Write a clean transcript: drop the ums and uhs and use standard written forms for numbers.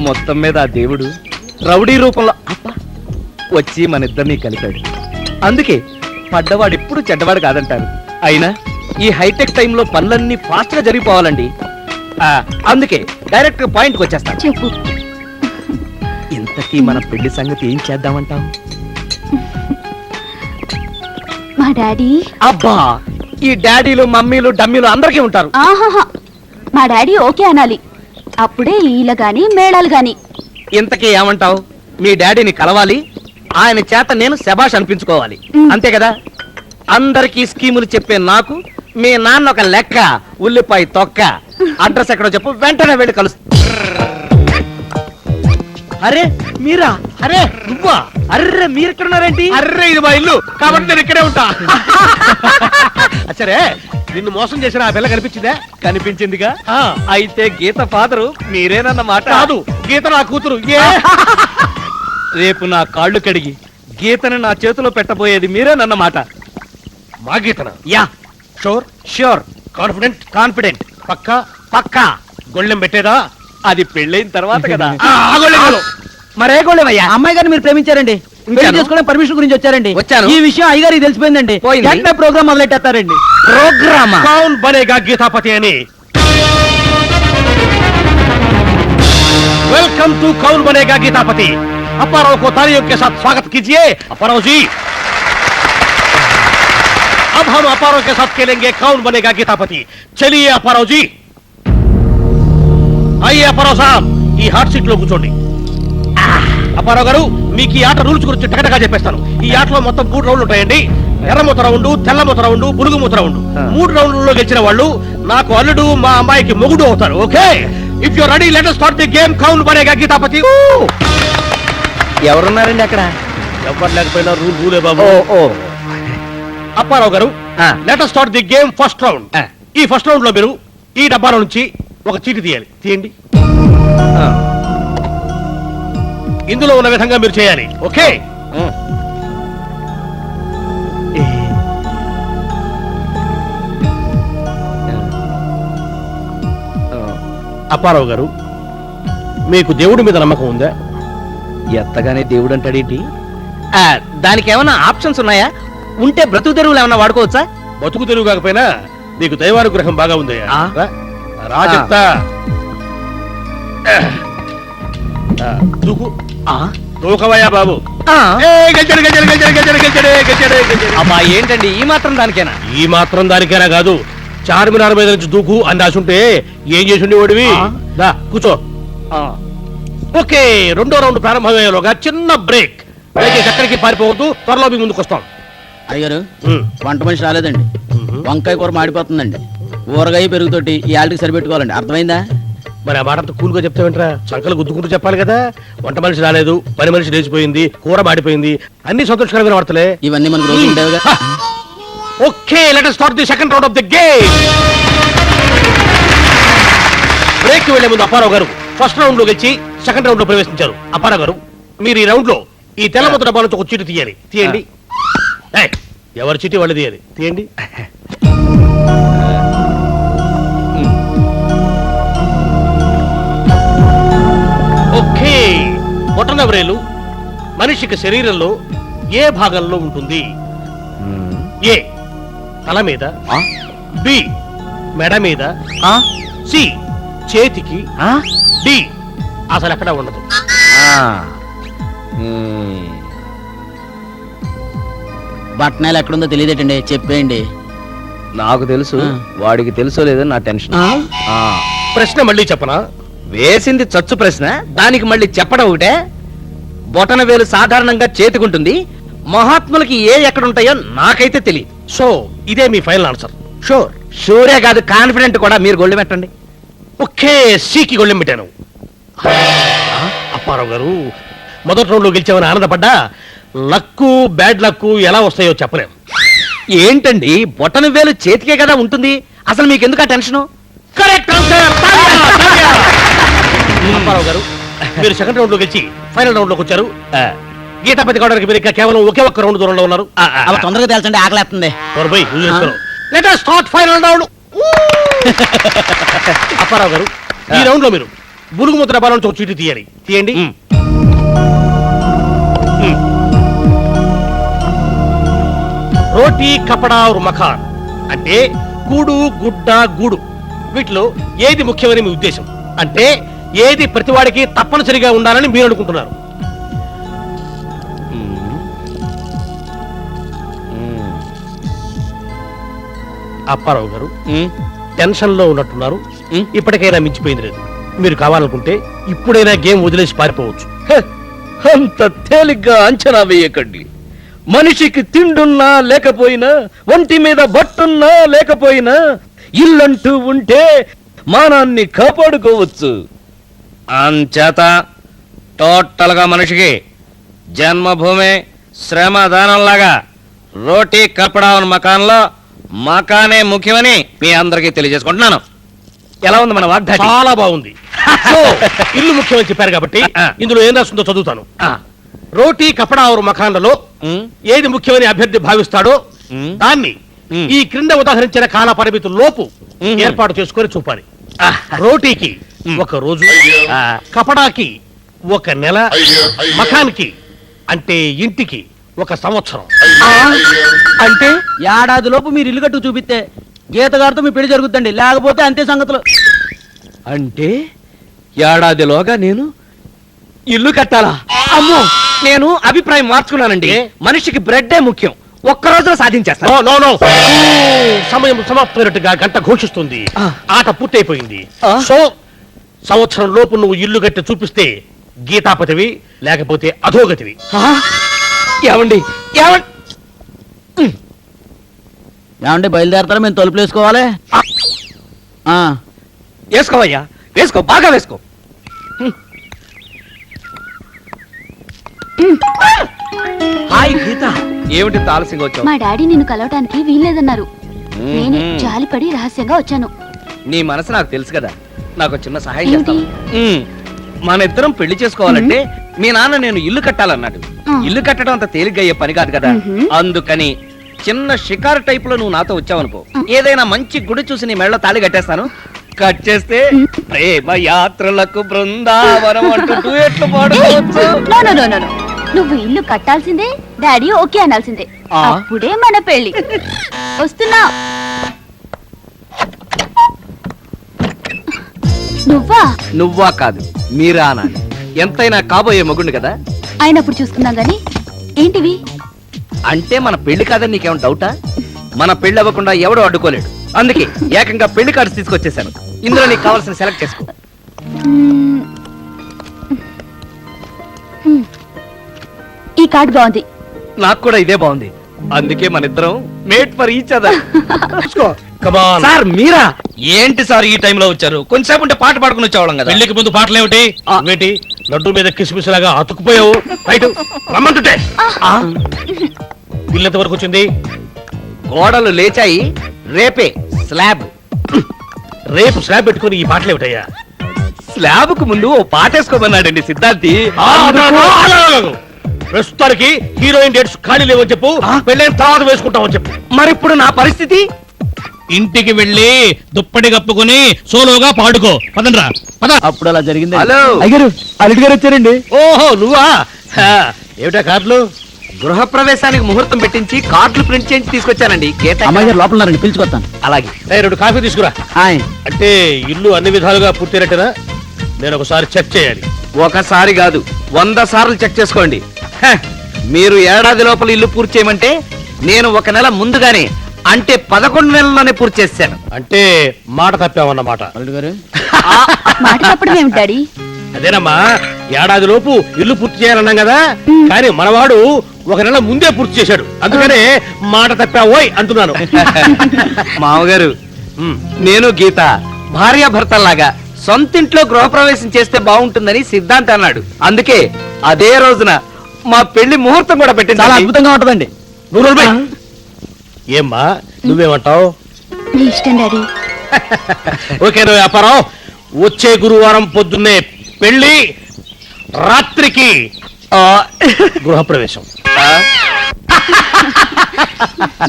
మొత్తం మీద ఆ దేవుడు రౌడీ రూపంలో వచ్చి మన ఇద్దరిని కలిపాడు. అందుకే పడ్డవాడు ఎప్పుడు చెడ్డవాడు కాదంటారు. అయినా ఈ హైటెక్ టైంలో పనులన్నీ ఫాస్ట్ గా జరిగిపోవాలండి. అందుకే డైరెక్ట్ పాయింట్కి వచ్చేస్తాను. చెప్పు. ఇంతకీ మన పెళ్లి సంగతి ఏం చేద్దామంటావు? మా డాడీ. అబ్బా, ఈ డాడీలు మమ్మీలు డమ్మీలు అందరికీ ఉంటారు. ఆహాహా, మా డాడీ ఓకే అనాలి. అప్పుడే ఈల గాని మేళాలు గాని. ఇంతకీ ఏమంటావు? మీ డాడీని కలవాలి, ఆయన చేత నేను శబాష్ అనిపించుకోవాలి, అంతే కదా? అందరికీ స్కీములు చెప్పే నాకు మీ నాన్న ఒక లెక్క, ఉల్లిపాయ తొక్క. అడ్రస్ ఎక్కడో చెప్పు, వెంటనే వెళ్ళి కలుస్తా. అరే మీరా? అరే నువ్వా? అర్రే మీరు ఇక్కడ ఉన్నారేంటి? అర్రే ఇది మా ఇల్లు కాబట్టి నేను ఇక్కడే ఉంటా. సరే, నిన్ను మోసం చేసిన ఆ పిల్ల కనిపించిందే? కనిపించిందిగా. అయితే గీత ఫాదరు మీరేనన్నమాట. కాదు, గీత నా కూతురు. రేపు నా కాళ్ళు కడిగి గీతను నా చేతిలో పెట్టబోయేది మీరేనన్నమాట. మా గీతన? Yeah. Sure? Sure. Confident? Confident. పక్కా? పక్కా. గొళ్ళెం పెట్టేదా? అది పెళ్ళైన తర్వాత కదా. మరే గోళమయ్యా, అమ్మాయి గారిని మీరు ప్రేమించారండి, పెళ్లి చేసుకోవడం పర్మిషన్ గురించి వచ్చారండి. వచ్చాను. ఈ విషయం అయ్యగారికి తెలిసిపోయిందండి. వెంటనే ప్రోగ్రామ్ మొదలెట్టేస్తారండి. ప్రోగ్రామా? కౌన్ బనేగా గీతాపతి అని. वेलकम टू कौन बनेगा गीतापति। अपाराव को तालियों के साथ स्वागत कीजिए। अपाराव जी, अब हम अपाराव के साथ खेलेंगे कौन बनेगा गीतापति। चलिए अपाराव जी, आइए अपाराव साहब, ఈ హాట్ సీట్ లో కూర్చోండి. అపారావు గారు, మీకు ఈ ఆట రూల్స్ గురించి టకటగా చెప్పేస్తాను. ఈ ఆటలో మొత్తం 3 రౌండ్లు ఉంటాయండి. ఎర్రమూత రౌండ్, తెల్లమూత రౌండ్, పురుగుమూత రౌండ్. 3 రౌండ్లలో గెలిచిన వాళ్ళు నాకు అల్లుడు, మా అమ్మాయికి మొగుడు అవుతారు. Okay, if you ready let us start the game. కౌన్ బనేగా గీతాపతి. ఎవరున్నారండి అక్కడ? ఎవరు లేకపోయినా రూలే బాబు. అప్పారావు గారు, let us start the game first round. ఈ ఫస్ట్ రౌండ్ లో మీరు ఈ డబ్బాలో నుంచి ఒక చీటి తీయాలి. తీయండి. ఇందులో ఉన్న విధంగా మీరు చేయాలి. ఓకే? అప్పారావు గారు, మీకు దేవుడి మీద నమ్మకం ఉందా? ఎత్తగానే దేవుడు అంటాడేంటి? దానికి ఏమైనా ఆప్షన్స్ ఉన్నాయా? ఉంటే బ్రతుకు తెరువులు ఏమైనా వాడుకోవచ్చా? బతుకు తెరువు కాకపోయినా మీకు దైవానుగ్రహం బాగా ఉంది. రా చెప్తా. దూకవయ్యా బాబు. అమ్మా ఏంటండి ఈ మాత్రం దానికేనా? ఈ మాత్రం దానికేనా కాదు, చార్మినార్ మీద నుంచి దూకు అని రాసుంటే ఏం చేసి ఉండేవాడివి. దా కూర్చో. ఓకే, రెండో రౌండ్ ప్రారంభమయ్యేలోగా చిన్న బ్రేక్. ఎక్కడికి పారిపోవద్దు, త్వరలో మీ ముందుకు వస్తాం. అయ్యారు, వంట మనిషి రాలేదండి. వంకాయ కూర మాడిపోతుందండి. ఊరగాయ పెరుగుతోటి ఈ ఆల్టికి సరిపెట్టుకోవాలండి. అర్థమైందా? మరి ఆ మాట అంతా కూల్గా చెప్తావేంట్రా? సంకలు గుద్దుకుంటూ చెప్పాలి కదా. వంట మనిషి రాలేదు, పని మనిషి లేచిపోయింది, కూర మాడిపోయింది, అన్ని సంతోషకరమైన వార్తలే. ఇవన్నీ మనకు రోజు ఉండేవిగా. Okay, let us start the second round of the game. Break వెళ్లే ముందు అప్పారావు గారు ఫస్ట్ రౌండ్ లో గెలిచి సెకండ్ రౌండ్ లో ప్రవేశించారు. అప్పారావు గారు, మీరు ఈ రౌండ్ లో ఈ తెల్లముద్ద డబ్బా నుంచి ఒక చీటి తీయాలి. తీయండి. ఎవరి చీటి వాళ్ళు తీయాలి. తీయండి. ఓకే, బొటనవేలు మనిషికి శరీరంలో ఏ భాగంలో ఉంటుంది? ఏ తల మీద, బి మెడ మీద, సి చేతికి, డి అసలు ఎక్కడ ఉండదు. బట్టనాలు ఎక్కడుందో తెలియదేటండి, చెప్పేయండి. నాకు తెలుసు, వాడికి తెలుసో లేదో నా టెన్షన్. ప్రశ్న మళ్ళీ చెప్పనా? వేసింది చచ్చు ప్రశ్న, దానికి మళ్ళీ చెప్పడం ఒకటే. బొటన వేలు సాధారణంగా చేతికుంటుంది, మహాత్ములకి ఏ ఎక్కడుంటాయో నాకైతే తెలియదు. సో ఇదే మీ ఫైనల్ ఆన్సర్? షూర్? షూరే కాదు, కాన్ఫిడెంట్ కూడా. మీరు గొళ్ళెం పెట్టండి. ఓకే, సికి గొళ్ళెం పెట్టాను. అప్పారావు గారు, మొదటి రౌండ్ లో గెలిచామని ఆనందపడ్డా లక్కు బ్యాడ్ లక్కు ఎలా వస్తాయో చెప్పలేం. ఏంటండి, బొటన వేలు చేతికే కదా ఉంటుంది, అసలు మీకు ఎందుకు ఆ టెన్షను? Correct answer. అప్పారావు గారు, మీరు సెకండ్ రౌండ్ లో గెలిచి ఫైనల్ రౌండ్ లోకి వచ్చారు. గీతాపతి కావడానికి మీరు ఇంకా కేవలం ఒకే ఒక్క రౌండ్ దూరంలో ఉన్నారు. అలా తొందరగా తేల్చండి, ఆకలేస్తుంది. Let us start final round. Apparao గారు, ఈ రౌండ్ లో మీరు బులుగు ముద్ర డబ్బాలో నుంచి ఒక చీటీ తీయండి. రోటీ కపడా और మఖాన్ అంటే కూడు గుడ్డ గూడు, వీటిలో ఏది ముఖ్యమని మీ ఉద్దేశం? అంటే ఏది ప్రతివాడికి తప్పనిసరిగా ఉండాలని మీరు అనుకుంటున్నారు? అప్పారావు గారు టెన్షన్ లో ఉన్నట్టున్నారు. ఇప్పటికైనా మించిపోయింది లేదు. మీరు కావాలనుకుంటే ఇప్పుడైనా గేమ్ వదిలేసి పారిపోవచ్చు. అంత తేలిగ్గా అంచనా వేయకండి. మనిషికి తిండున్నా లేకపోయినా, ఒంటి మీద బట్టున్నా లేకపోయినా, ఇల్లంటూ ఉంటే మానాన్ని కాపాడుకోవచ్చు. అంచేత టోటల్ గా మనిషికి జన్మభూమి శ్రమదానంలాగా రోటీ కపడా మకాన్లో మకానే ముఖ్యమని మీ అందరికీ తెలియజేసుకుంటున్నాను. ఎలా ఉంది మన వాగ్దాటి? చాలా బాగుంది. సో, ఇల్లు ముఖ్యమని చెప్పారు కాబట్టి ఇందులో ఏం రాస్తుందో చదువుతాను. రోటీ కపడా और మకాన్లలో ఏది ముఖ్యమని అభ్యర్థి భావిస్తాడో దాన్ని ఈ క్రింద ఉదాహరించిన కాల పరిమితి లోపు ఏర్పాటు చేసుకొని చూపాలి. రోటీకి ఒక రోజు, కపడాకి ఒక నెల, మకాన్కి అంటే ఇంటికి ఒక సంవత్సరం. అంటే ఏడాది లోపు మీరు ఇల్లు కట్టు చూపిస్తే గీత గారితో మీ పెళ్లి జరుగుతుందండి, లేకపోతే అంతే సంగతులు. అంటే ఏడాదిలోగా నేను ఇల్లు కట్టాలా? అమ్మో, నేను అభిప్రాయం మార్చుకున్నానండి. మనిషికి బ్రెడ్డే ముఖ్యం. ఒక్క రోజులో సాధించేస్తా. నో నో నో, సమయం సమాప్తమైనట్టుగా గంట ఘోషిస్తుంది. ఆట పూర్తయిపోయింది. సో సంవత్సరం లోపు నువ్వు ఇల్లు కట్టి చూపిస్తే గీతాపతివి, లేకపోతే అధోగతివి. ఏమండి ఏమంటే బయలుదేరతారా? మేము తలుపులు వేసుకోవాలి. వేసుకోవయ్యా, వేసుకో, బాగా వేసుకో. హాయ్ గీత, ఏమిటి ఆలస్యంగా వచ్చావు? మా డాడీ నిన్ను కలవటానికి వీల్లేదన్నారు. నేనే జాలిపడి రహస్యంగా వచ్చాను. నీ మనసు నాకు తెలుసు కదా. నాకు చిన్న సహాయం ఏమిటి? చేస్తావా? మన ఇద్దరం పెళ్లి చేసుకోవాలంటే మీ నాన్న నేను ఇల్లు కట్టాలన్నాడు. ఇల్లు కట్టడం అంత తేలిగ్గా అయ్యే పని కాదు కదా. అందుకని చిన్న షికారు టైప్ లో నువ్వు నాతో వచ్చావనుకో, ఏదైనా మంచి గుడి చూసి నీ మెళ్ళ తాళి కట్టేస్తాను. కట్ చేస్తే ప్రేమ యాత్రలకు బృందావనం అంటూ డ్యూయెట్లు పాడుకోవచ్చు. No no no no no. నువ్వు ఇల్లు కట్టాల్సిందే, డాడీ ఓకే అనాల్సిందే. అప్పుడే మన పెళ్లి. వస్తున్నా. నువ్వా కాదు, మీరా అనాలి. ఎంతైనా కాబోయే మగుండు కదా. అయినప్పుడు చూసుకుందాం గాని ఏంటివి? అంటే మన పెళ్లి కాదని నీకేమైనా డౌటా? మన పెళ్లి అవ్వకుండా ఎవడో అడ్డుకోలేడు. అందుకే ఏకంగా పెళ్లి కార్డ్స్ తీసుకొచ్చేసాను. ఇందులో నీకు కావాల్సిన సెలెక్ట్ చేసుకో. ఈ కార్డ్ బాగుంది. నాకు కూడా ఇదే బాగుంది. అందుకే మన ఇద్దరం mate for each other. Sir మీరా? ఏంటి సార్ ఈ టైంలో వచ్చారు? కొంచెంసేపు ఉంటే పాట పాడుకుని వచ్చేవాళ్ళం కదా. పెళ్లికి ముందు పాటలేమిటి? ఏంటి లడ్డు మీద కిసిమిసిలాగా అతుకుపోయావు? రైట్, రమ్మంటుంటే. ఇల్లు ఎంత వరకు వచ్చింది? గోడలు లేచాయి, రేపే స్లాబ్. రేపు స్లాబ్ పెట్టుకుని ఈ పాటలేమిటయ్యా? స్లాబ్ కు ముందు ఓ పాట వేసుకోమన్నాడండి సిద్ధార్థి. ప్రస్తుతానికి హీరోయిన్ డేట్స్ ఖాళీ లేవని చెప్పు. పెళ్ళైన తర్వాత వేసుకుంటామని చెప్పు. మరిప్పుడు నా పరిస్థితి? ఇంటికి వెళ్ళి దుప్పటి కప్పుకొని సోలోగా పాడుకో. పదండ్రా పద. అప్పుడు అలా జరిగింది. హలో అయ్యారు, అల్లుడు గారు వచ్చారండి. ఓహో నువ్వా? ఏమిటా కార్లు? గృహప్రవేశానికి ముహూర్తం పెట్టించి కార్డులు ప్రింట్ చేయించి తీసుకొచ్చానండి. అమ్మాయి గారు లోపల ఉన్నారండి, పిలుచుకొస్తాను. అలాగే. 2 కాఫీ తీసుకురా. అంటే ఇల్లు అన్ని విధాలుగా పూర్తయినట్టేనా? నేను ఒకసారి చెక్ చేయాలి. ఒకసారి కాదు, 100 సార్లు చెక్ చేసుకోండి. మీరు ఏడాది లోపల ఇల్లు పూర్తి చేయమంటే నేను 1 నెల ముందుగానే, అంటే 11 నెలల్లోనే పూర్తి చేశాను. అంటే మాట తప్పామన్నమాట. అల్లుడు గారు మాట తప్పడం ఏమిటి డాడీ? అదేనమ్మా, ఏడాది లోపు ఇల్లు పూర్తి చేయాలన్నాం కదా. కానీ మనవాడు 1 నెల ముందే పూర్తి చేశాడు. అందుకనే మాట తప్పావోయ్ అంటున్నాను. మామగారు, నేను గీత భార్యాభర్తల్లాగా సొంతింట్లో గృహప్రవేశం చేస్తే బాగుంటుందని సిద్ధాంతి అన్నాడు. అందుకే అదే రోజున మా పెళ్లి ముహూర్తం కూడా పెట్టింది. చాలా అద్భుతంగా ఉంటదండి. ఏమ్మా నువ్వేమంటావు? నీ ఇష్టం డాడీ. ఓకే వ్యాపారం. వచ్చే గురువారం పొద్దున్నే పెళ్లి, రాత్రికి గృహప్రవేశం.